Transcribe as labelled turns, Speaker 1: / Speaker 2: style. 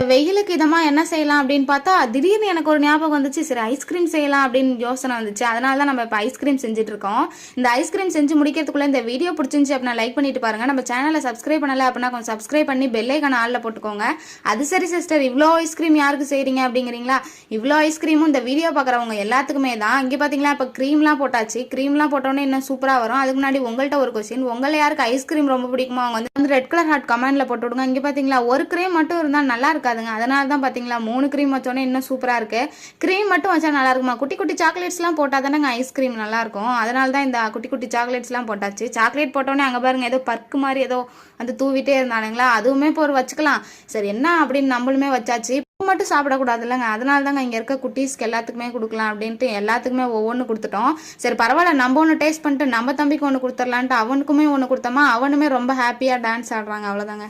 Speaker 1: வெயிலுக்கு இதமா என்ன செய்யலாம் அப்படின்னு பார்த்தா திடீர்னு எனக்கு ஒரு ஞாபகம் வந்துச்சு. சரி ஐஸ்கிரீம் செய்யலாம் அப்படின்னு யோசனை வந்துச்சு. அதனால தான் நம்ம இப்போ ஐஸ்கிரீம் செஞ்சுட்டு இருக்கோம். இந்த ஐஸ்கிரீம் செஞ்சு முடிக்கிறதுக்குள்ள இந்த வீடியோ பிடிச்சிருந்துச்சு அப்படின்னா லைக் பண்ணிட்டு பாருங்க. நம்ம சேனலை சப்ஸ்கிரைப் பண்ணல அப்படின்னா கொஞ்சம் சப்ஸ்கிரைப் பண்ணி பெல்லைக்கான ஆளில் போட்டுக்கோங்க. அது சரி சிஸ்டர், இவ்வளோ ஐஸ்கிரீம் யாருக்கு செய்றீங்க அப்படிங்கிறீங்களா? இவ்வளோ ஐஸ்கிரீமும் இந்த வீடியோ பார்க்குறவங்க எல்லாத்துக்குமே தான். இங்கே பார்த்தீங்களா இப்போ க்ரீம்லாம் போட்டாச்சு. க்ரீம்லாம் போட்டோன்னே இன்னும் சூப்பராக வரும். அதுக்கு முன்னாடி உங்கள்கிட்ட ஒரு கொஸ்டின், உங்களை யாருக்கு ஐஸ்கிரீம் ரொம்ப பிடிக்குமோ அவங்க வந்து ரெட் கலர் ஹார்ட் கமெண்ட்ல போட்டு விடுங்க. இங்கே பார்த்தீங்களா ஒரு க்ரீம் மட்டும் இருந்தால் நல்லா இருக்காதுங்க. அதனால தான் பார்த்தீங்களா 3 க்ரீம் வச்சோன்னே இன்னும் சூப்பராக இருக்கு. க்ரீம் மட்டும் வச்சா நல்லா இருக்குமா? குட்டி குட்டி சாக்லேட்ஸ்லாம் போட்டால் தானேங்க ஐஸ்கிரீம் நல்லா இருக்கும். அதனால தான் இந்த குட்டி குட்டி சாக்லேட்ஸ்லாம் போட்டாச்சு. சாக்லேட் போட்டோன்னே அங்கே பாருங்க ஏதோ பர்க்கு மாதிரி ஏதோ அந்த தூவிட்டே இருந்தானுங்களா, அதுவுமே இப்போ ஒரு வச்சுக்கலாம். சரி என்ன அப்படின்னு நம்மளுமே வச்சாச்சு. மட்டும் சாப்பிடக்கூடாது இல்லைங்க, அதனால தாங்க இங்கே இருக்க குட்டீஸ்க்கு எல்லாத்துக்குமே கொடுக்கலாம் அப்படின்ட்டு எல்லாத்துக்குமே ஒவ்வொன்று கொடுத்துட்டோம். சரி பரவாயில்ல, நம்ம ஒன்று டேஸ்ட் பண்ணிட்டு நம்ம தம்பிக்கு ஒன்று கொடுத்துடலான்ட்டு அவனுக்குமே ஒன்று கொடுத்தோமா, அவனுமே ரொம்ப ஹாப்பியாக டான்ஸ் ஆடுறாங்க. அவ்வளோதாங்க.